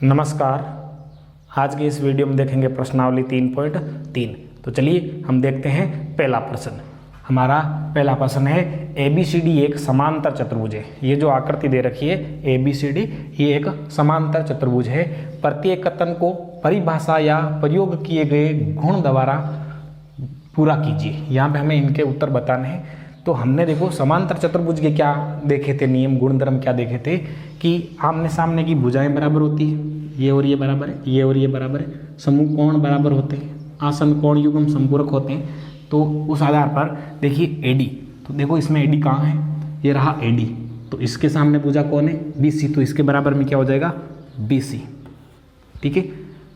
नमस्कार। आज के इस वीडियो में देखेंगे प्रश्नावली 3.3। तो चलिए हम देखते हैं पहला प्रश्न। हमारा पहला प्रश्न है ABCD एक समांतर चतुर्भुज है। ये जो आकृति दे रखी है ABCD, ये एक समांतर चतुर्भुज है। प्रत्येक कथन को परिभाषा या प्रयोग किए गए गुण द्वारा पूरा कीजिए। यहाँ पे हमें इनके उत्तर बताने हैं। तो हमने देखो समांतर चतुर्भुज के क्या देखे थे नियम, गुणधर्म क्या देखे थे कि आमने सामने की भुजाएं बराबर होती है, ये और ये बराबर है, ये और ये बराबर है, समूह कोण बराबर होते हैं, आसन कोण युग्म संपूरक होते हैं। तो उस आधार पर देखिए AD, तो देखो इसमें AD कहाँ है, ये रहा AD, तो इसके सामने भुजा कौन है BC, तो इसके बराबर में क्या हो जाएगा BC। ठीक है।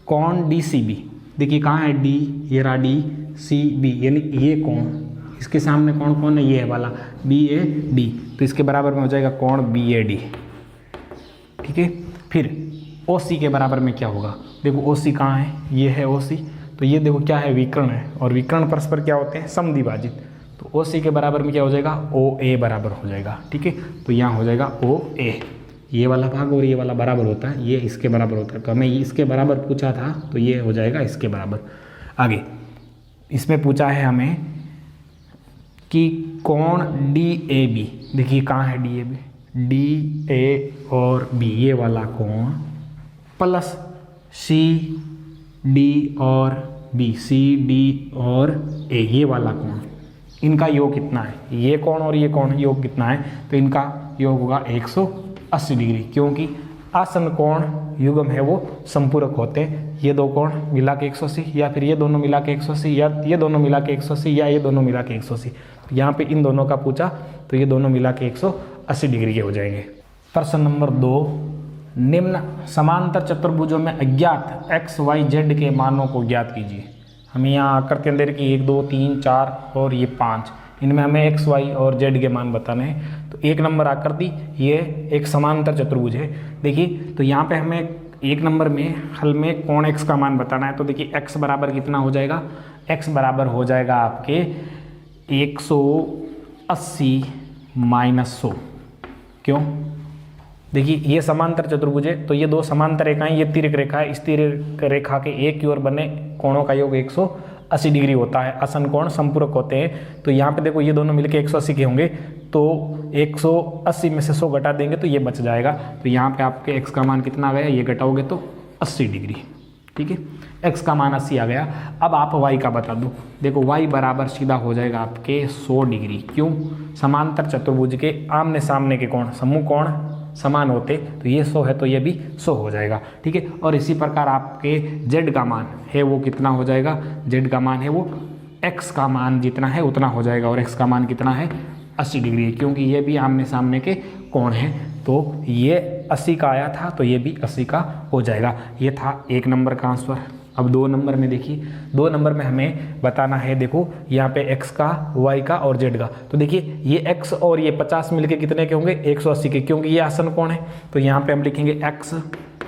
कोण DCB, देखिए कहाँ है D, ये रहा DCB, यानी ये कोण, इसके सामने कौन कौन है, ये है वाला BAD, तो इसके बराबर में हो जाएगा कोण BAD। ठीक है। फिर OC के बराबर में क्या होगा, देखो OC कहाँ है, ये है OC, तो ये देखो क्या है विकर्ण है, और विकर्ण परस्पर क्या होते हैं समद्विभाजित, तो OC के बराबर में क्या हो जाएगा OA बराबर हो जाएगा। ठीक है। तो यहाँ हो जाएगा OA, ये वाला भाग और ये वाला बराबर होता है, ये इसके बराबर होता है, तो हमें इसके बराबर पूछा था तो ये हो जाएगा इसके बराबर। आगे इसमें पूछा है हमें कि कोण DAB, देखिए कहाँ है DAB, DA और B, ये वाला कोण प्लस CD और B, CD और A, ये वाला कोण, इनका योग कितना है, ये कोण और ये कोण योग कितना है, तो इनका योग होगा 180 डिग्री, क्योंकि आसन कोण युग्म है वो संपूरक होते हैं। ये दो कोण मिला के 180, या फिर ये दोनों मिला के 180, या ये दोनों मिला के 180, या ये दोनों मिला के 180। तो यहाँ पे इन दोनों का पूछा तो ये दोनों मिला के 180 डिग्री के हो जाएंगे। प्रश्न नंबर 2, निम्न समांतर चतुर्भुजों में अज्ञात x, y, z के मानों को ज्ञात कीजिए। हमें यहाँ आकृति अंदर की 1, 2, 3, 4 और ये 5, इनमें हमें x, y और z के मान बताने हैं। तो 1 नंबर आकृति ये एक समांतर चतुर्भुज है। देखिए तो यहाँ पे हमें 1 नंबर में हल में कोण x का मान बताना है। तो देखिए x बराबर कितना हो जाएगा, x बराबर हो जाएगा आपके 180 माइनस 100। क्यों, देखिए ये समांतर चतुर्भुज है, तो ये दो समांतर रेखाएं, ये तिर्यक रेखा है, इस तिर्यक रेखा के एक की ओर बने कोणों का योग 180 डिग्री होता है। आसन कोण संपूरक होते हैं। तो यहाँ पे देखो ये दोनों मिलके 180 के होंगे, तो 180 में से 100 घटा देंगे तो ये बच जाएगा। तो यहाँ पे आपके x का मान कितना आ गया, ये घटाओगे तो 80 डिग्री। ठीक है, x का मान 80 आ गया। अब आप y का बता दो, देखो y बराबर सीधा हो जाएगा आपके 100 डिग्री। क्यों, समांतर चतुर्भुज के आमने सामने के कोण समूह कोण समान होते, तो ये 100 है तो ये भी 100 हो जाएगा। ठीक है। और इसी प्रकार आपके z का मान है वो कितना हो जाएगा, z का मान है वो x का मान जितना है उतना हो जाएगा, और x का मान कितना है 80 डिग्री है, क्योंकि ये भी आमने सामने के कोण है। तो ये 80 का आया था तो ये भी 80 का हो जाएगा। ये था 1 नंबर का आंसर। अब 2 नंबर में देखिए, 2 नंबर में हमें बताना है, देखो यहाँ पे x का, y का और z का। तो देखिए ये x और ये 50 मिलके कितने के होंगे 180 के, क्योंकि ये आसन कोण है। तो यहाँ पे हम लिखेंगे x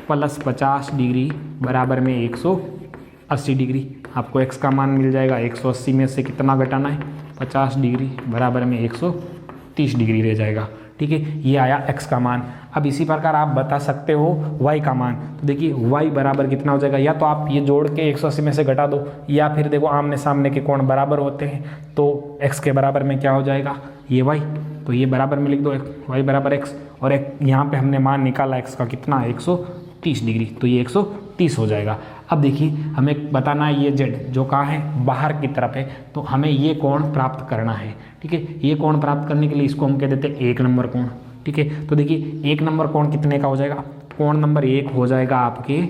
प्लस 50 डिग्री बराबर में 180 डिग्री। आपको x का मान मिल जाएगा, 180 में से कितना घटाना है 50 डिग्री बराबर में 130 डिग्री रह जाएगा। ठीक है, ये आया x का मान। अब इसी प्रकार आप बता सकते हो y का मान। तो देखिए y बराबर कितना हो जाएगा, या तो आप ये जोड़ के 180 में से घटा दो, या फिर देखो आमने सामने के कोण बराबर होते हैं, तो x के बराबर में क्या हो जाएगा ये y, तो ये बराबर में लिख दो y बराबर x, और यहाँ पे हमने मान निकाला x का कितना 130 डिग्री, तो ये 130 हो जाएगा। अब देखिए हमें बताना है ये z जो कहाँ है बाहर की तरफ है, तो हमें ये कोण प्राप्त करना है। ठीक है, ये कोण प्राप्त करने के लिए इसको हम कह देते हैं 1 नंबर कोण। ठीक है, तो देखिए 1 नंबर कोण कितने का हो जाएगा, कोण नंबर 1 हो जाएगा आपके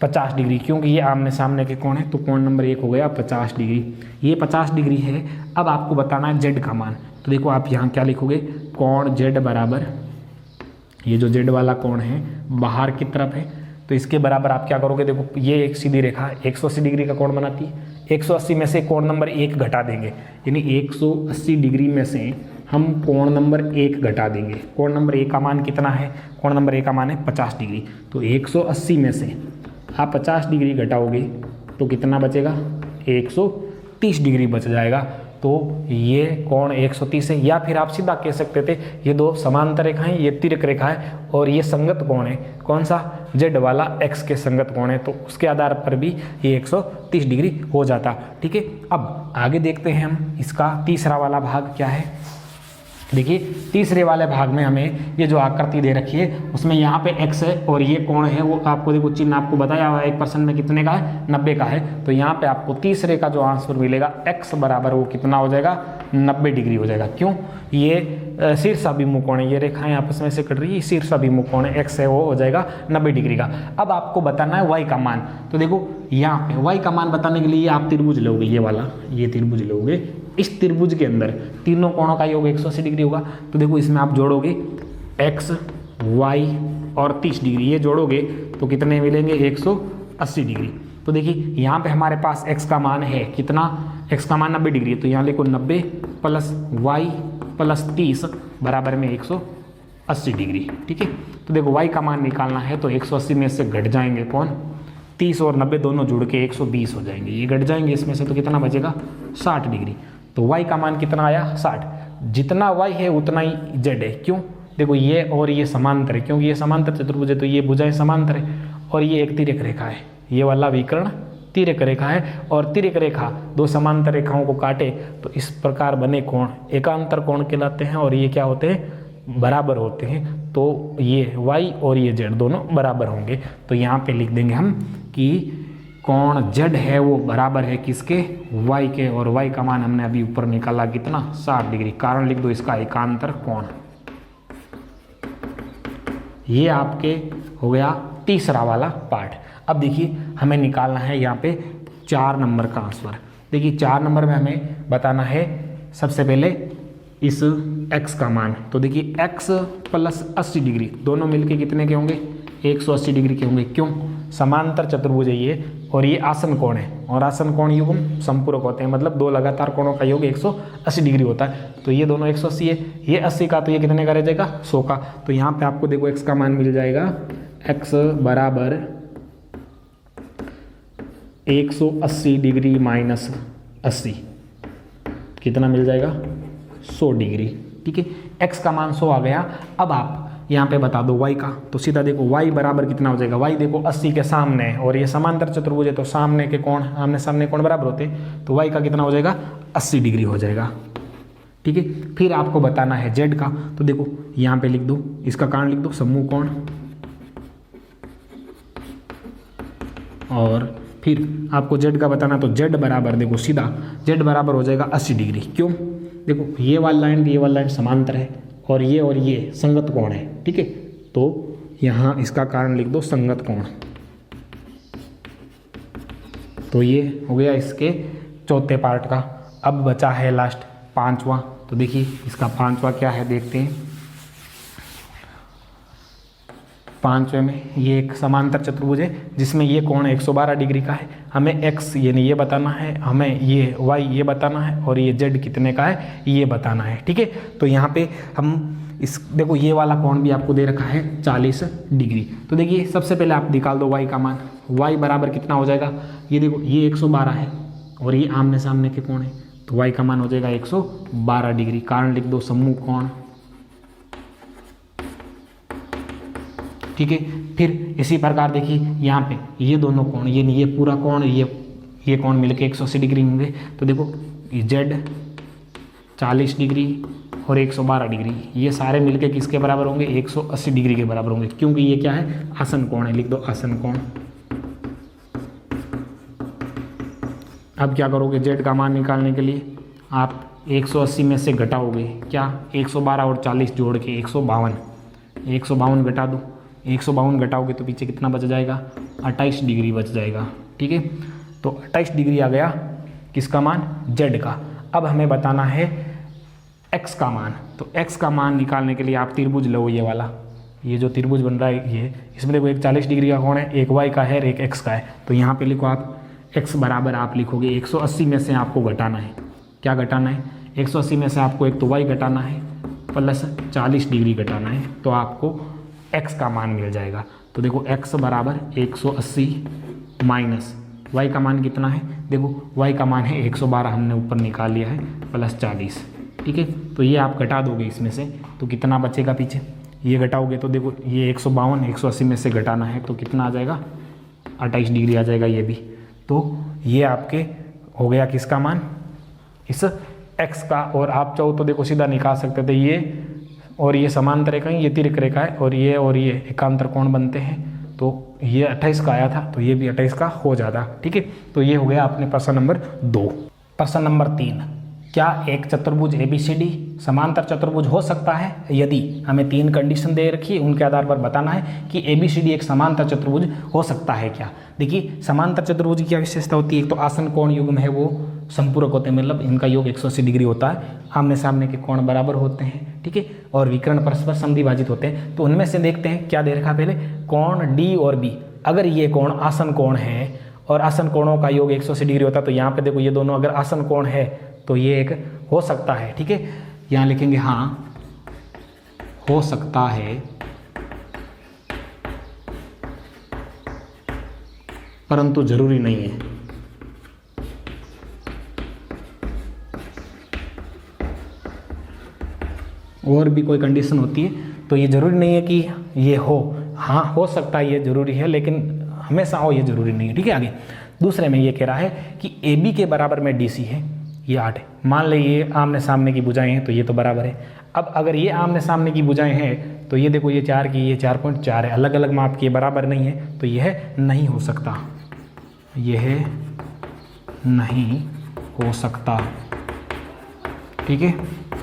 50 डिग्री, क्योंकि ये आमने सामने के कोण है, तो कोण नंबर 1 हो गया 50 डिग्री। ये 50 डिग्री है। अब आपको बताना है z का मान। तो देखो आप यहाँ क्या लिखोगे, कोण z बराबर, ये जो z वाला कोण है बाहर की तरफ है, तो इसके बराबर आप क्या करोगे, देखो ये एक सीधी रेखा 180 डिग्री का कोण बनाती है। 180 में से कोण नंबर 1 घटा देंगे, यानी 180 डिग्री में से हम कोण नंबर 1 घटा देंगे। कोण नंबर 1 का मान कितना है, कोण नंबर 1 का मान है 50 डिग्री। तो 180 में से आप 50 डिग्री घटाओगे तो कितना बचेगा 130 डिग्री बच जाएगा। तो ये कोण 130 है, या फिर आप सीधा कह सकते थे ये दो समांतर रेखाएं, ये तिर्यक रेखा है और ये संगत कोण है। कौन सा? जेड वाला x के संगत कोण है, तो उसके आधार पर भी ये 130 डिग्री हो जाता। ठीक है, अब आगे देखते हैं हम इसका तीसरा वाला भाग क्या है। देखिए तीसरे वाले भाग में हमें ये जो आकृति दे रखी है उसमें यहाँ पे x है और ये कोण है वो आपको देखो चिन्ह आपको बताया हुआ है 1% में कितने का है, 90 का है। तो यहाँ पे आपको तीसरे का जो आंसर मिलेगा x बराबर वो कितना हो जाएगा, 90 डिग्री हो जाएगा। क्यों? ये शीर्षाभिमुख कोण है, ये रेखाएं आपस में से कट रही है, शीर्षाभिमुख कोण है, x है वो हो जाएगा 90 डिग्री का। अब आपको बताना है y का मान। तो देखो यहाँ पे y का मान बताने के लिए आप त्रिभुज लोगे, ये वाला ये त्रिभुज लोगे। इस त्रिभुज के अंदर तीनों कोणों का योग 180 डिग्री होगा। तो देखो इसमें आप जोड़ोगे x, y और 30 डिग्री, ये जोड़ोगे तो कितने मिलेंगे, 180 डिग्री। तो देखिए यहाँ पे हमारे पास x का मान है कितना, x का मान 90 डिग्री है, तो यहाँ लिखो 90 प्लस y प्लस 30 बराबर में 180 डिग्री। ठीक है, तो देखो y का मान निकालना है तो 180 में से घट जाएंगे कौन, 30 और 90 दोनों जुड़ के 120 हो जाएंगे, ये घट जाएंगे इसमें से, तो कितना बचेगा, 60 डिग्री। तो y का मान कितना आया, 60। जितना y है उतना ही z है। क्यों? देखो ये और ये समांतर है, क्योंकि ये समांतर चतुर्भुज है तो ये भुजाएं समांतर है, और ये एक तिर्यक रेखा है, ये वाला विकर्ण तिर्यक रेखा है, और तिर्यक रेखा दो समांतर रेखाओं को काटे तो इस प्रकार बने कोण एकांतर कोण कहलाते हैं, और ये क्या होते हैं, बराबर होते हैं। तो ये y और ये z दोनों बराबर होंगे। तो यहाँ पे लिख देंगे हम कि कोण z है वो बराबर है किसके, y के, और y का मान हमने अभी ऊपर निकाला कितना, 60 डिग्री। कारण लिख दो इसका, एकांतर कोण। ये आपके हो गया तीसरा वाला पार्ट। अब देखिए हमें निकालना है यहाँ पे 4 नंबर का आंसर। देखिए 4 नंबर में हमें बताना है सबसे पहले इस x का मान। तो देखिए x प्लस 80 डिग्री दोनों मिलके कितने के होंगे, 180 डिग्री के होंगे। क्यों? समांतर चतुर्भुज है ये, और ये आसन कोण है, और आसन कोण युग्म संपूरक होते हैं, मतलब दो लगातार कोणों का योग 180 डिग्री होता है। तो ये दोनों 180 है, ये 80 का, तो ये कितने का रह जाएगा, 100 का। तो यहाँ पे आपको देखो x का मान मिल जाएगा, x बराबर 180 डिग्री माइनस 80 कितना मिल जाएगा, 100 डिग्री। ठीक है, x का मान 100 आ गया। अब आप यहाँ पे बता दो y का, तो सीधा देखो y बराबर कितना हो जाएगा, y देखो 80 के सामने है, और ये समांतर चतुर्भुज है तो सामने के कोण, आमने सामने कोण बराबर होते, तो y का कितना हो जाएगा, 80 डिग्री हो जाएगा। ठीक है, फिर आपको बताना है z का। तो देखो यहाँ पे लिख दो, इसका कारण लिख दो समूह कोण, और फिर आपको z का बताना, तो z बराबर देखो सीधा z बराबर हो जाएगा 80 डिग्री। क्यों? देखो ये वाला लाइन समांतर है, और ये संगत कोण है। ठीक है, तो यहाँ इसका कारण लिख दो संगत कोण। तो ये हो गया इसके चौथे पार्ट का। अब बचा है लास्ट 5वां। तो देखिए इसका 5वां क्या है, देखते हैं। 5वें में ये एक समांतर चतुर्भुज है जिसमें ये कोण 112 डिग्री का है। हमें x यानी ये बताना है, हमें ये y ये बताना है, और ये z कितने का है ये बताना है। ठीक है, तो यहाँ पे हम इस देखो ये वाला कोण भी आपको दे रखा है 40 डिग्री। तो देखिए सबसे पहले आप निकाल दो y का मान। y बराबर कितना हो जाएगा, ये देखो ये 112 है और ये आमने सामने के कोण है, तो y का मान हो जाएगा 112 डिग्री। कारण लिख दो समूह कोण। ठीक है, फिर इसी प्रकार देखिए यहाँ पे ये दोनों कोण, ये पूरा कोण, ये कोण मिलके 180 डिग्री होंगे। तो देखो z 40 डिग्री और 112 डिग्री, ये सारे मिलके किसके बराबर होंगे, 180 डिग्री के बराबर होंगे, क्योंकि ये क्या है, आसन कोण है। लिख दो आसन कोण। अब क्या करोगे, z का मान निकालने के लिए आप 180 में से घटाओगे क्या, 112 और 40 जोड़ के 152 घटा दो। 152 घटाओगे तो पीछे कितना बच जाएगा, 28 डिग्री बच जाएगा। ठीक है, तो 28 डिग्री आ गया किसका मान, z का। अब हमें बताना है x का मान। तो x का मान निकालने के लिए आप त्रिभुज लो, ये वाला, ये जो त्रिभुज बन रहा है ये, इसमें देखो एक 40 डिग्री का कोण है, एक y का है और एक x का है। तो यहाँ पे लिखो आप x बराबर आप लिखोगे 180 में से आपको घटाना है, क्या घटाना है, 180 में से आपको एक तो y घटाना है प्लस 40 डिग्री घटाना है, तो आपको x का मान मिल जाएगा। तो देखो x बराबर 180 माइनस y का मान कितना है, देखो y का मान है 112, हमने ऊपर निकाल लिया है, प्लस 40। ठीक है, तो ये आप घटा दोगे इसमें से तो कितना बचेगा पीछे, ये घटाओगे तो देखो ये 152 180 में से घटाना है तो कितना आ जाएगा, 28 डिग्री आ जाएगा ये भी। तो ये आपके हो गया किसका मान, इस x का। और आप चाहो तो देखो सीधा निकाल सकते थे, ये और ये समांतर रेखा है, ये तिरक रेखा है, और ये एकांतर कोण बनते हैं। तो ये 28 का आया था तो ये भी 28 का हो जाता। ठीक है, तो ये हो गया अपने प्रश्न नंबर 2। प्रश्न नंबर 3, क्या एक चतुर्भुज ABCD समांतर चतुर्भुज हो सकता है? यदि हमें 3 कंडीशन दे रखी है, उनके आधार पर बताना है कि ABCD एक समांतर चतुर्भुज हो सकता है क्या। देखिए समांतर चतुर्भुज की क्या विशेषता होती है, एक तो आसन कोण युग्म है वो संपूरक होते हैं, मतलब इनका योग 180 डिग्री होता है, आमने सामने के कोण बराबर होते हैं। ठीक है, और विकर्ण परस्पर समद्विभाजित होते हैं। तो उनमें से देखते हैं क्या दे रखा पहले, कोण D और B। अगर ये कोण आसन कोण है और आसन कोणों का योग 180 डिग्री होता है, तो यहाँ पे देखो ये दोनों अगर आसन कोण है तो ये एक हो सकता है। ठीक है, यहाँ लिखेंगे हाँ हो सकता है, परंतु जरूरी नहीं है। और भी कोई कंडीशन होती है तो ये जरूरी नहीं है कि ये हो, हाँ हो सकता है ये जरूरी है, लेकिन हमेशा हो ये जरूरी नहीं है। ठीक है, आगे दूसरे में ये कह रहा है कि AB के बराबर में DC है, ये 8 है। मान ले ये आमने सामने की भुजाएं हैं तो ये तो बराबर है। अब अगर ये आमने सामने की भुजाएं हैं तो ये देखो ये 4 की ये 4.4 है, अलग अलग माप की, बराबर नहीं है, तो यह नहीं हो सकता, यह नहीं हो सकता। ठीक है,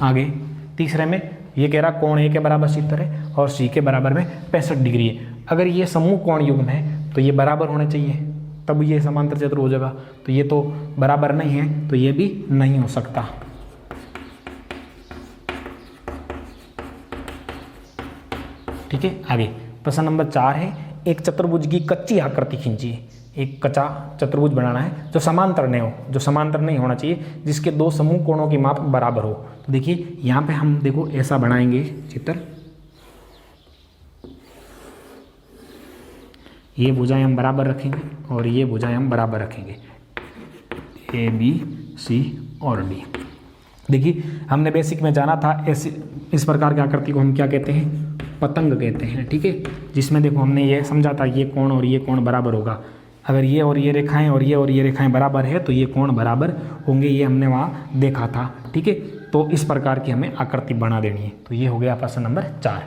आगे तीसरे में ये कह रहा कोण A के बराबर 70 है और C के बराबर में 65 डिग्री है। अगर ये समूह कोण युग्म है तो ये बराबर होने चाहिए, तब ये समांतर चतुर्भुज हो जाएगा। तो ये तो बराबर नहीं है तो ये भी नहीं हो सकता। ठीक है, आगे प्रश्न नंबर 4 है, एक चतुर्भुज की कच्ची आकृति खींचिए। एक कच्चा चतुर्भुज बनाना है जो समांतर नहीं हो, जो समांतर नहीं होना चाहिए, जिसके 2 समूह कोणों की माप बराबर हो। तो देखिए यहाँ पे हम देखो ऐसा बनाएंगे चित्र, ये भुजाएं हम बराबर रखेंगे और ये भुजाएं हम बराबर रखेंगे, ABC और D। देखिए हमने बेसिक में जाना था इस प्रकार की आकृति को हम क्या कहते हैं, पतंग कहते हैं। ठीक है, जिसमें देखो हमने ये समझा था ये कोण और ये कोण बराबर होगा। अगर ये और ये रेखाएं और ये रेखाएं बराबर है तो ये कोण बराबर होंगे, ये हमने वहाँ देखा था। ठीक है, तो इस प्रकार की हमें आकृति बना देनी है। तो ये हो गया प्रश्न नंबर 4।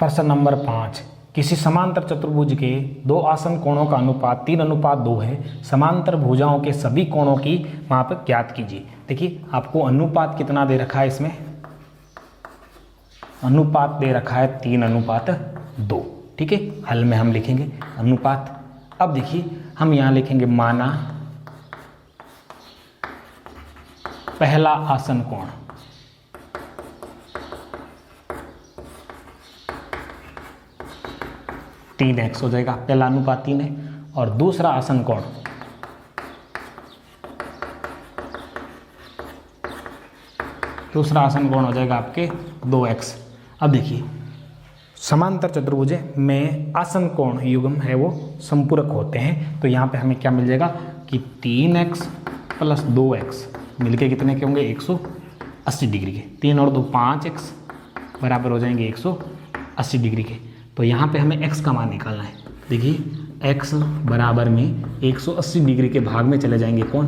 प्रश्न नंबर 5, किसी समांतर चतुर्भुज के 2 आसन कोणों का अनुपात 3:2 है, समांतर भुजाओं के सभी कोणों की माप ज्ञात कीजिए। देखिए आपको अनुपात कितना दे रखा है, इसमें अनुपात दे रखा है 3:2। ठीक है, हल में हम लिखेंगे अनुपात। अब देखिए हम यहाँ लिखेंगे माना पहला आसन कोण, तीन एक्स हो जाएगा, पहला अनुपात 3 है। और दूसरा आसन कोण हो जाएगा आपके 2x। अब देखिए समांतर चतुर्भुज में आसन कोण युग्म है वो संपूरक होते हैं, तो यहाँ पे हमें क्या मिल जाएगा कि 3x + 2x मिलके कितने के होंगे, 180 डिग्री के। 3 और 2 5x बराबर हो जाएंगे 180 डिग्री के। तो यहाँ पे हमें x का मान निकालना है। देखिए x बराबर में 180 डिग्री के भाग में चले जाएंगे कौन,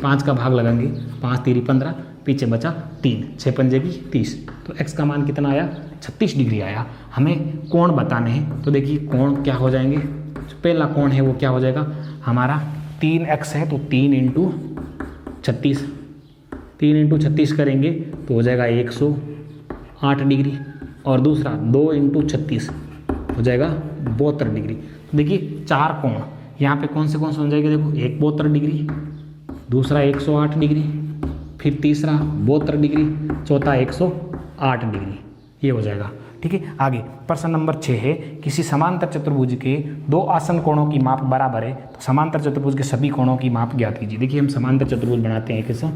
5 का भाग लगाएंगे, 5 3 15, पीछे बचा 3, 6 पंजे भी 30। तो x का मान कितना आया, 36 डिग्री आया। हमें कोण बताने हैं, तो देखिए कोण क्या हो जाएंगे, पहला कोण है वो क्या हो जाएगा हमारा 3x है, तो 3 × 36, 3 × 36 करेंगे तो हो जाएगा 108 डिग्री। और दूसरा 2 × 36 हो जाएगा 72 डिग्री। तो देखिए 4 कोण यहाँ पे कौन से हो जाएंगे, देखो एक 72 डिग्री, दूसरा 108 डिग्री, फिर तीसरा 72 डिग्री, चौथा 108 डिग्री, ये हो जाएगा। ठीक है, आगे प्रश्न नंबर 6 है, किसी समांतर चतुर्भुज के 2 आसन कोणों की माप बराबर है, तो समांतर चतुर्भुज के सभी कोणों की माप ज्ञात कीजिए। देखिए हम समांतर चतुर्भुज बनाते हैं कैसा,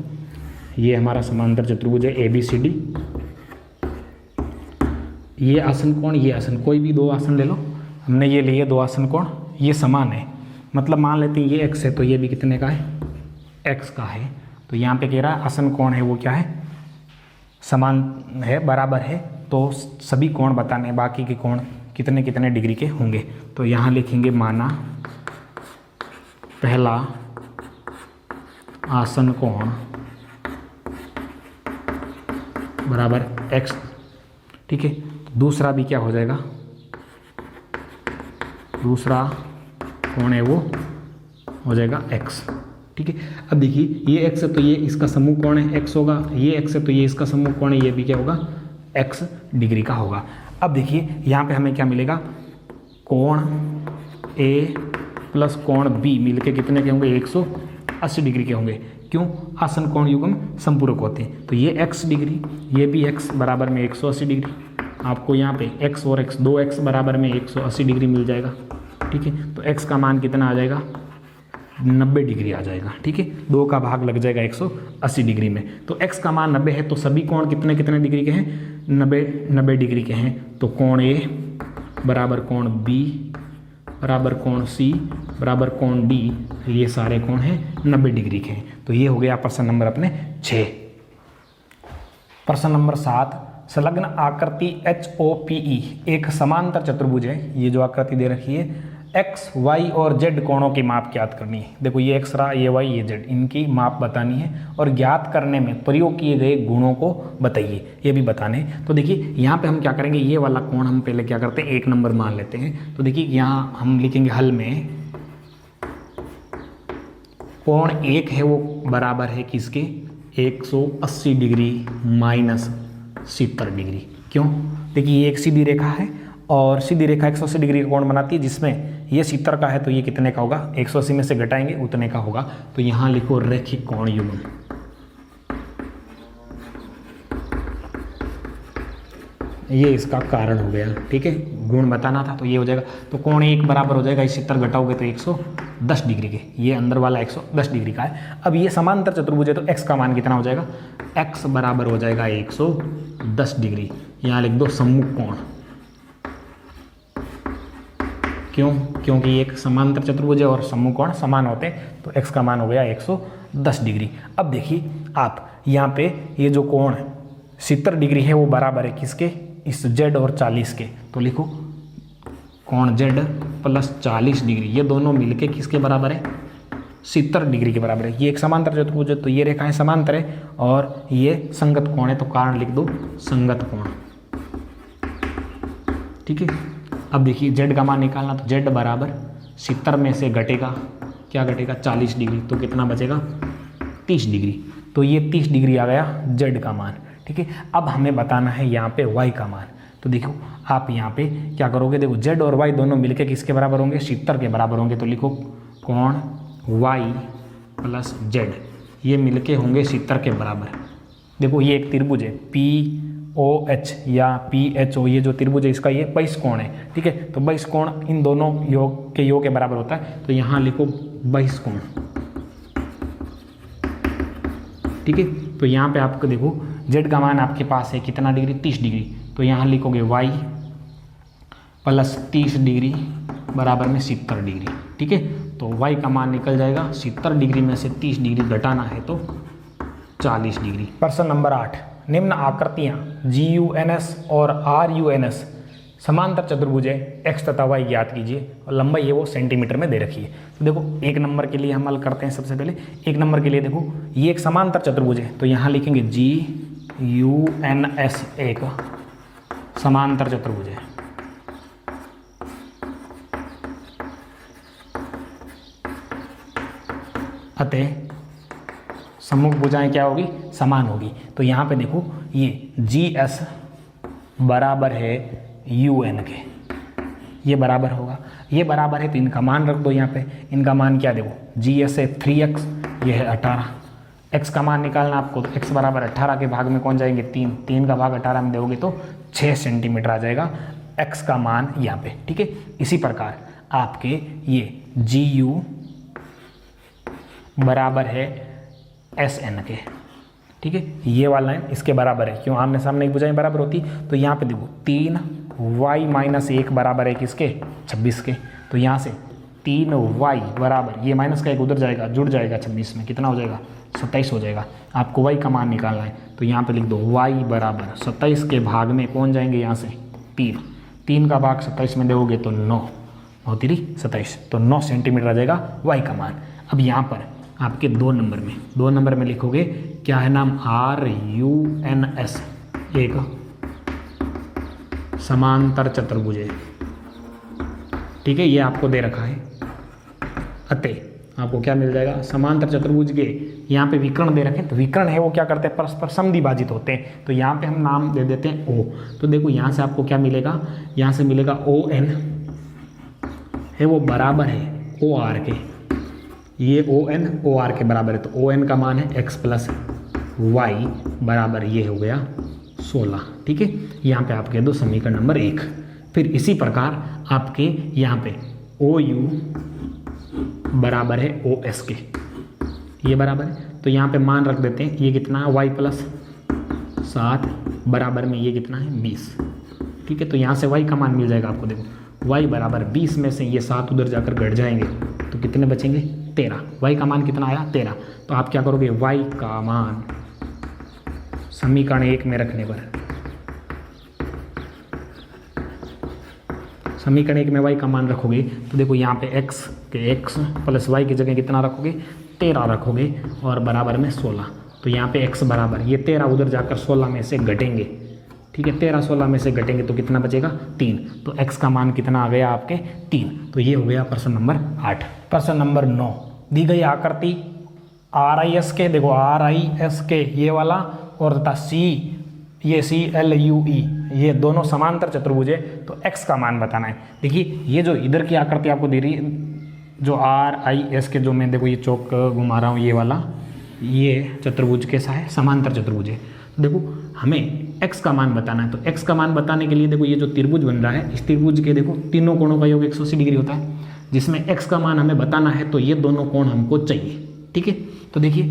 ये हमारा समांतर चतुर्भुज है ABCD, ये आसन कोण, ये आसन, कोई भी 2 आसन ले लो, हमने ये लिए 2 आसन कोण, ये समान है, मतलब मान लेते हैं ये x है तो ये भी कितने का है, x का है। तो यहाँ पे कह रहा है आसन कोण है वो क्या है, समान है, बराबर है। तो सभी कोण बताने हैं, बाकी के कोण कितने कितने डिग्री के होंगे। तो यहाँ लिखेंगे माना पहला आसन कोण बराबर x, ठीक है। दूसरा भी क्या हो जाएगा, दूसरा कोण है वो हो जाएगा x, ठीक है। अब देखिए ये x है तो ये इसका समूह कोण है x होगा, ये x है तो ये इसका समूह कोण है, ये भी क्या होगा, x डिग्री का होगा। अब देखिए यहाँ पे हमें क्या मिलेगा, कोण A प्लस कोण B मिलके कितने के होंगे, 180 डिग्री के होंगे। क्यों, आसन कोण युग्म संपूरक होते हैं। तो ये x डिग्री, ये भी x बराबर में 180 डिग्री। आपको यहाँ पे x और x 2x बराबर में 180 डिग्री मिल जाएगा, ठीक है। तो x का मान कितना आ जाएगा, 90 डिग्री आ जाएगा, ठीक है। 2 का भाग लग जाएगा 180 डिग्री में। तो x का मान 90 है तो सभी कोण कितने कितने डिग्री के हैं, 90 डिग्री के हैं। तो कोण A बराबर कोण B बराबर कोण C बराबर कोण D, ये सारे कोण हैं 90 डिग्री के हैं। तो ये हो गया प्रश्न नंबर अपने 6। प्रश्न नंबर 7, संलग्न आकृति HOPE एक समांतर चतुर्भुज है। ये जो आकृति दे रखी है, x, y और z कोणों की माप ज्ञात करनी है। देखो ये x रहा, ये y, ये z, इनकी माप बतानी है और ज्ञात करने में प्रयोग किए गए गुणों को बताइए, ये भी बताने। तो देखिए यहाँ पे हम क्या करेंगे, ये वाला कोण हम पहले क्या करते हैं, 1 नंबर मान लेते हैं। तो देखिए यहाँ हम लिखेंगे हल में, कोण 1 है वो बराबर है किसके, 180 डिग्री माइनस 70 डिग्री। क्यों, देखिए ये एक सीधी रेखा है और सीधी रेखा 180 डिग्री का कोण बनाती है, जिसमें ये 70 का है तो ये कितने का होगा, 180 में से घटाएंगे उतने का होगा। तो यहाँ लिखो रैखिक कोण युग्म। ये इसका कारण हो गया, ठीक है। गुण बताना था तो ये हो जाएगा। तो कोण 1 बराबर हो जाएगा, इस 70 घटाओगे तो 110 डिग्री के, ये अंदर वाला 110 डिग्री का है। अब ये समांतर चतुर्भुज है तो x का मान कितना हो जाएगा, x बराबर हो जाएगा 110 डिग्री। यहाँ लिख दो सम्मुख कोण। क्यों, क्योंकि एक समांतर चतुर्भुज है और सम्मुख कोण समान होते हैं। तो x का मान हो गया 110 डिग्री। अब देखिए आप यहाँ पे ये जो कोण 70 डिग्री है वो बराबर है किसके, इस z और 40 के। तो लिखो कोण z प्लस 40 डिग्री, ये दोनों मिलके किसके बराबर है, 70 डिग्री के बराबर है। ये एक समांतर चतुर्भुज है तो ये रेखाएं समांतर है और ये संगत कोण है, तो कारण लिख दो संगत कोण, ठीक है। अब देखिए z का मान निकालना, तो z बराबर 70 में से घटेगा, क्या घटेगा, 40 डिग्री, तो कितना बचेगा, 30 डिग्री। तो ये 30 डिग्री आ गया z का मान, ठीक है। अब हमें बताना है यहाँ पे y का मान। तो देखो आप यहाँ पे क्या करोगे, देखो z और y दोनों मिलके किसके बराबर होंगे, 70 के बराबर होंगे। तो लिखो कोण y प्लस z, ये मिलके होंगे 70 के बराबर। देखो ये एक त्रिभुज है POH या PHO, ये जो त्रिभुज है इसका ये बाइस कोण है, ठीक है। तो बाइस कोण इन दोनों योग के बराबर होता है। तो यहाँ लिखो 22 कोण, ठीक है। तो यहाँ पे आपको देखो z का मान आपके पास है कितना डिग्री, 30 डिग्री। तो यहाँ लिखोगे y प्लस 30 डिग्री बराबर में 70 डिग्री, ठीक है। तो y का मान निकल जाएगा, 70 डिग्री में से 30 डिग्री घटाना है तो 40 डिग्री। प्रश्न नंबर 8, निम्न आकृतियाँ GUNS और RUNS समांतर चतुर्भुज है, x तथा y ज्ञात कीजिए और लंबाई है वो सेंटीमीटर में दे रखी है। तो देखो 1 नंबर के लिए हम हल करते हैं। सबसे पहले 1 नंबर के लिए देखो ये एक समांतर चतुर्भुज है, तो यहाँ लिखेंगे GUNS एक समांतर चतुर्भुज है। अतः सम्मुख भुजाएं क्या होगी, समान होगी। तो यहाँ पे देखो ये GS बराबर है UN के, ये बराबर होगा, ये बराबर है तो इनका मान रख दो यहाँ पे। इनका मान क्या देखो, GS है 3x, ये है 18। x का मान निकालना आपको, तो x बराबर 18 के भाग में कौन जाएंगे, 3 का भाग 18 में दोगे तो 6 सेंटीमीटर आ जाएगा x का मान यहाँ पे, ठीक है। इसी प्रकार आपके ये GU बराबर है SN के, ठीक है। ये वाला लाइन इसके बराबर है, क्यों, आमने सामने एक भुजाएं बराबर होती। तो यहाँ पे देखो 3y - 1 बराबर है किसके, 26 के। तो यहाँ से 3y बराबर, ये माइनस का एक उधर जाएगा, जुड़ जाएगा 26 में, कितना हो जाएगा 27 हो जाएगा। आपको y का मान निकालना है तो यहाँ पे लिख दो y बराबर 27 के भाग में कौन जाएंगे यहाँ से 3, 3 का भाग 27 में दोगे तो 9, 9 3 27, तो 9 सेंटीमीटर आ जाएगा y का मान। अब यहाँ पर आपके 2 नंबर में लिखोगे क्या है नाम, RUNS, एक समांतर चतुर्भुज है, ठीक है, ये आपको दे रखा है। अतः आपको क्या मिल जाएगा, समांतर चतुर्भुज के यहाँ पे विकर्ण दे रखे हैं, तो विकर्ण है वो क्या करते हैं, परस्पर समद्विभाजित होते हैं, तो यहाँ पे हम नाम दे देते हैं O। तो देखो यहाँ से आपको क्या मिलेगा, यहाँ से मिलेगा ON है वो बराबर है OR के, ये ON OR के बराबर है, तो ON का मान है x प्लस वाई बराबर ये हो गया 16, ठीक है। यहाँ पे आपके दो समीकरण नंबर 1। फिर इसी प्रकार आपके यहाँ पे OU बराबर है OS के, ये बराबर है, तो यहाँ पे मान रख देते हैं, ये कितना है y प्लस 7 बराबर में ये कितना है 20, ठीक है। तो यहाँ से y का मान मिल जाएगा आपको, देखो y बराबर 20 में से ये 7 उधर जाकर घट जाएंगे तो कितने बचेंगे 13, y का मान कितना आया 13। तो आप क्या करोगे, y का मान समीकरण 1 में रखने पर, समीकरण 1 में y का मान रखोगे तो देखो यहाँ पे x प्लस y की जगह कितना रखोगे 13 रखोगे और बराबर में 16, तो यहाँ पे x बराबर ये 13 उधर जाकर 16 में से घटेंगे, ठीक है, 13 16 में से घटेंगे तो कितना बचेगा 3, तो x का मान कितना आ गया आपके 3। तो ये हो गया प्रश्न नंबर 8। प्रश्न नंबर 9, दी गई आकृति RIS के, देखो RIS के ये वाला और तथा ये CLUE ये दोनों समांतर चतुर्भुज है, तो x का मान बताना है। देखिए ये जो इधर की आकृति आपको दे रही है, जो RIS के, जो मैं देखो ये चौक घुमा रहा हूँ, ये वाला ये चतुर्भुज कैसा है, समांतर चतुर्भुज है। तो देखो हमें x का मान बताना है, तो x का मान बताने के लिए देखो ये जो त्रिभुज बन रहा है, इस त्रिभुज के देखो तीनों कोणों का योग 180 डिग्री होता है, जिसमें x का मान हमें बताना है, तो ये दोनों कोण हमको चाहिए, ठीक है। तो देखिए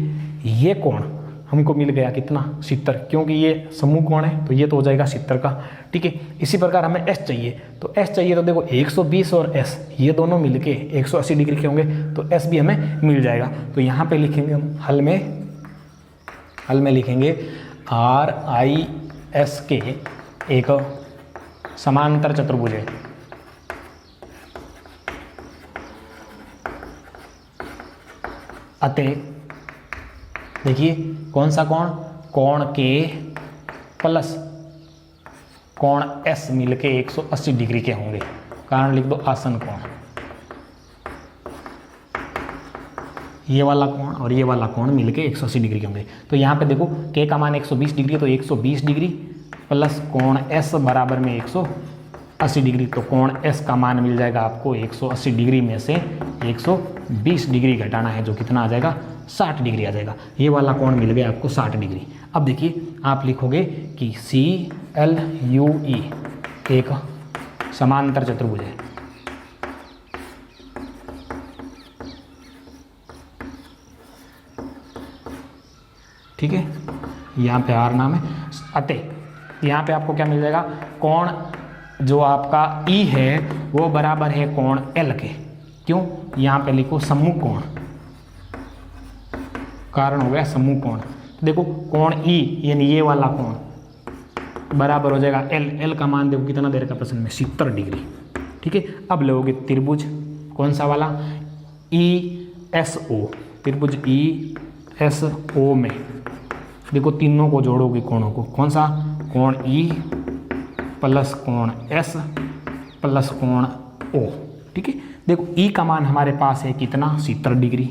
ये कोण हमको मिल गया कितना 70, क्योंकि ये समूह कोण है तो ये तो हो जाएगा 70 का, ठीक है। इसी प्रकार हमें s चाहिए, तो s चाहिए तो देखो 120 और s ये दोनों मिलके 180 डिग्री के होंगे, तो s भी हमें मिल जाएगा। तो यहाँ पे लिखेंगे हम हल में लिखेंगे RIS के एक समांतर चतुर्भुज है, अतः देखिए कौन सा कोण, कोण के प्लस कोण S मिलके 180 डिग्री के होंगे, कारण लिख दो आसन कोण, ये वाला कोण और ये वाला कोण मिलके 180 डिग्री के होंगे। तो यहाँ पे देखो k का मान 120 डिग्री, तो 120 डिग्री प्लस कोण S बराबर में 180 डिग्री, तो कोण S का मान मिल जाएगा आपको 180 डिग्री में से 120 डिग्री घटाना है, जो कितना आ जाएगा 60 डिग्री आ जाएगा। ये वाला कोण मिल गया आपको 60 डिग्री। अब देखिए आप लिखोगे कि CLUE एक समांतर चतुर्भुज है, ठीक है, यहाँ पे R नाम है। अतः यहाँ पे आपको क्या मिल जाएगा, कोण जो आपका E है वो बराबर है कोण L के, क्यों, यहाँ पे लिखो समूह कोण, कारण हो गया समूह कोण। तो देखो कोण E यानी ये वाला कोण बराबर हो जाएगा L का मान देखो कितना दे रखा प्रश्न में 70 डिग्री, ठीक है। अब लोगे त्रिभुज कौन सा वाला ESO, त्रिभुज ESO में देखो तीनों को जोड़ोगे कोणों को, कौन सा, कोण E प्लस कोण S प्लस कोण O, ठीक है। देखो E का मान हमारे पास है कितना 70 डिग्री,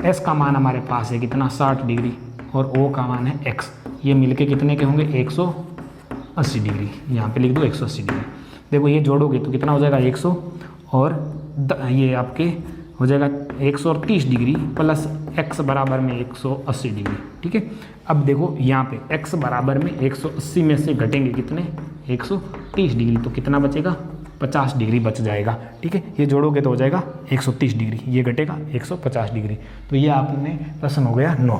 S का मान हमारे पास है कितना 60 डिग्री और O का मान है x, ये मिलके कितने के होंगे 180 डिग्री, यहाँ पे लिख दो 180 डिग्री। देखो ये जोड़ोगे तो कितना हो जाएगा 100 और ये आपके हो जाएगा 130 डिग्री प्लस x बराबर में 180 डिग्री, ठीक है। अब देखो यहाँ पे x बराबर में 180 में से घटेंगे कितने 130 डिग्री, तो कितना बचेगा 50 डिग्री बच जाएगा, ठीक है। ये जोड़ोगे तो हो जाएगा 130 डिग्री, ये घटेगा 150 डिग्री। तो ये आपने प्रश्न हो गया 9।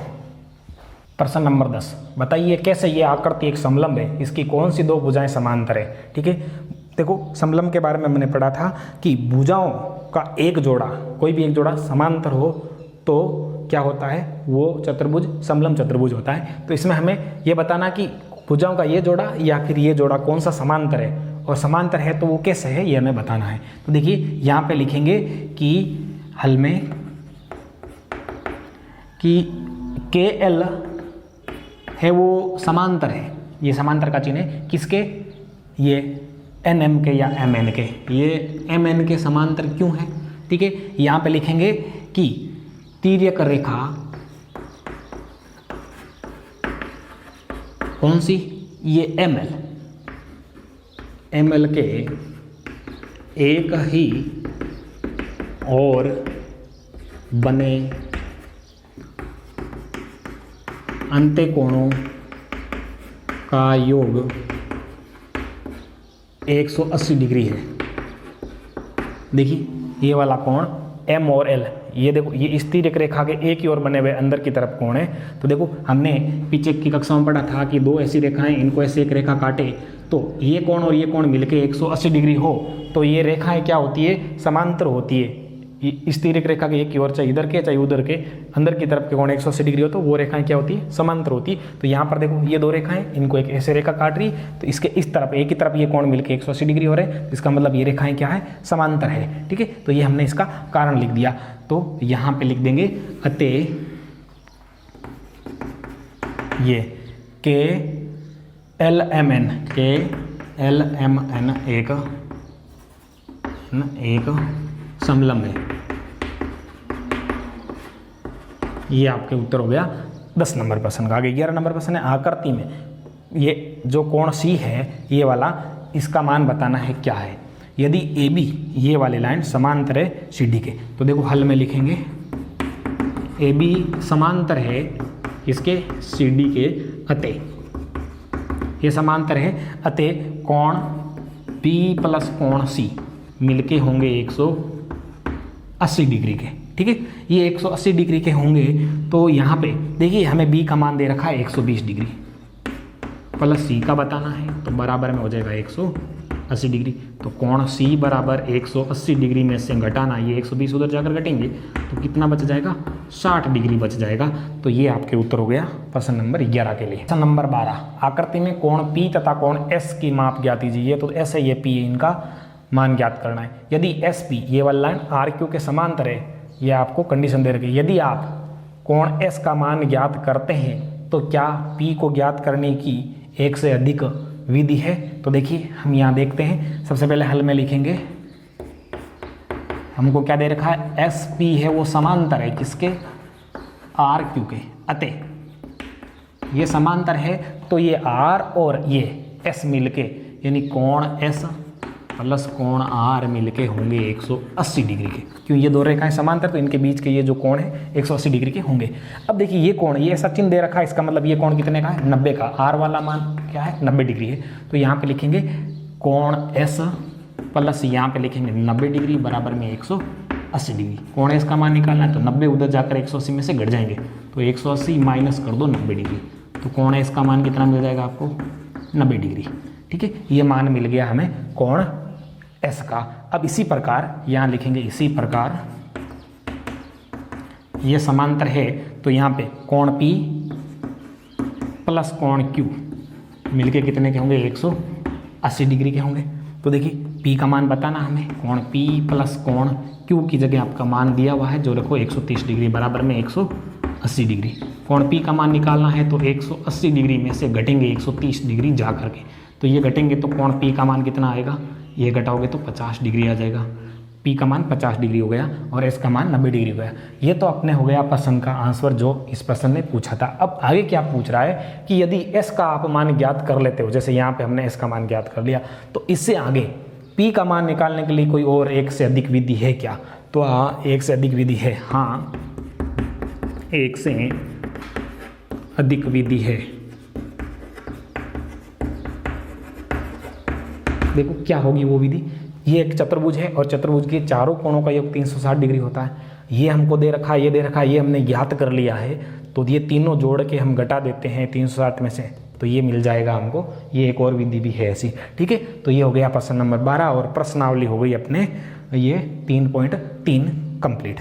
प्रश्न नंबर 10, बताइए कैसे ये आकृति एक समलंब है, इसकी कौन सी दो भुजाएं समांतर है, ठीक है। देखो समलंब के बारे में हमने पढ़ा था कि भुजाओं का एक जोड़ा, कोई भी एक जोड़ा समांतर हो तो क्या होता है, वो चतुर्भुज समलंब चतुर्भुज होता है। तो इसमें हमें ये बताना कि भुजाओं का ये जोड़ा या फिर ये जोड़ा कौन सा समांतर है, और समांतर है तो वो कैसे है ये हमें बताना है। तो देखिए यहाँ पे लिखेंगे कि हल में कि KL है वो समांतर है, ये समांतर का चिन्ह है किसके, ये NM के या MN के, ये MN के समांतर क्यों है। ठीक है, यहाँ पे लिखेंगे कि तिर्यक रेखा कौन सी, ये ML के एक ही और बने अंत्यकोणों का योग 180 डिग्री है। देखिए ये वाला कोण M और L, ये देखो ये इस तिर्यक रेखा के एक ही ओर बने हुए अंदर की तरफ कोण है। तो देखो हमने पीछे की कक्षा में पढ़ा था कि दो ऐसी रेखाएं, इनको ऐसे एक रेखा काटे तो ये कोण और ये कोण मिलके 180 डिग्री हो तो ये रेखाएं क्या होती है, समांतर होती है। इस तिर्यक रेखा के एक ही ओर, चाहे इधर के चाहे उधर के, अंदर की तरफ के कोण 180 डिग्री हो तो वो रेखाएं क्या होती है, समांतर होती है। तो यहाँ पर देखो ये दो रेखाएं, इनको एक ऐसे रेखा काट रही, तो इसके इस तरफ एक ही तरफ ये कोण मिलके 180 डिग्री हो रहे हैं, तो इसका मतलब ये रेखाएं क्या है, समांतर है। ठीक है, तो ये हमने इसका कारण लिख दिया। तो यहाँ पे लिख देंगे अतः ये KLMN एक समलंब है। ये आपके उत्तर हो गया 10 नंबर प्रश्न का। आगे 11 नंबर प्रश्न है, आकृति में ये जो कोण C है ये वाला, इसका मान बताना है क्या है। यदि AB ये वाली लाइन समांतर है CD के, तो देखो हल में लिखेंगे AB समांतर है इसके CD के, अतः ये समांतर है, अतः कोण B प्लस कोण C मिलके होंगे 180 डिग्री के। ठीक है, ये 180 डिग्री के होंगे तो यहाँ पे देखिए हमें B का मान दे रखा है 120 डिग्री प्लस C का बताना है, तो बराबर में हो जाएगा 180 डिग्री। तो कोण C बराबर 180 डिग्री में से घटाना, ये 120 उधर जाकर घटेंगे तो कितना बच जाएगा, 60 डिग्री बच जाएगा। तो ये आपके उत्तर हो गया प्रश्न नंबर 11 के लिए। प्रश्न नंबर 12, आकृति में कोण P तथा कोण S की माप ज्ञात कीजिए। ये तो S है, ये P है, इनका मान ज्ञात करना है। यदि SP ये वाली लाइन RQ के समांतर है, ये आपको कंडीशन दे रखी है। यदि आप कोण S का मान ज्ञात करते हैं तो क्या P को ज्ञात करने की एक से अधिक विधि है। तो देखिए हम यहाँ देखते हैं, सबसे पहले हल में लिखेंगे, हमको क्या दे रखा है, SP है वो समांतर है किसके, RQ के, अतः ये समांतर है तो ये R और ये S मिलके यानी कोण S प्लस कोण R मिलके होंगे 180 डिग्री के। क्यों, ये दो रेखाएं समांतर तो इनके बीच के ये जो कोण है 180 डिग्री के होंगे। अब देखिए ये कोण, ये ऐसा चिन्ह दे रखा है, इसका मतलब ये कोण कितने का है, 90 का। R वाला मान क्या है, 90 डिग्री है। तो यहाँ पे लिखेंगे कोण S प्लस यहाँ पे लिखेंगे 90 डिग्री बराबर में 180 डिग्री। कोण S का मान निकालना है तो 90 उधर जाकर 180 में से घट जाएंगे, तो 180 माइनस कर दो 90 डिग्री, तो कोण S का मान कितना मिल जाएगा आपको, 90 डिग्री। ठीक है, ये मान मिल गया हमें कोण S का। अब इसी प्रकार यहाँ लिखेंगे, इसी प्रकार ये समांतर है तो यहाँ पे कोण P प्लस कोण Q मिलके कितने के होंगे, 180 डिग्री के होंगे। तो देखिए P का मान बताना हमें, कोण P प्लस कोण Q की जगह आपका मान दिया हुआ है जो रखो 130 डिग्री बराबर में 180 डिग्री। कोण P का मान निकालना है तो 180 डिग्री में से घटेंगे 130 डिग्री जा करके, तो ये घटेंगे तो कोण P का मान कितना आएगा, ये घटाओगे तो 50 डिग्री आ जाएगा। P का मान 50 डिग्री हो गया और S का मान 90 डिग्री हो गया। ये तो अपने हो गया प्रश्न का आंसर जो इस प्रश्न ने पूछा था। अब आगे क्या पूछ रहा है कि यदि S का आप मान ज्ञात कर लेते हो, जैसे यहाँ पे हमने S का मान ज्ञात कर लिया, तो इससे आगे P का मान निकालने के लिए कोई और एक से अधिक विधि है क्या। तो हाँ, एक से अधिक विधि है, हाँ एक से अधिक विधि है। देखो क्या होगी वो विधि, ये एक चतुर्भुज है और चतुर्भुज के चारों कोणों का योग 360 डिग्री होता है। ये हमको दे रखा है, ये दे रखा है, ये हमने ज्ञात कर लिया है। तो ये तीनों जोड़ के हम घटा देते हैं 360 में से तो ये मिल जाएगा हमको। ये एक और विधि भी है ऐसी, ठीक है। तो ये हो गया प्रश्न नंबर 12 और प्रश्नावली हो गई अपने ये 3.3 कंप्लीट।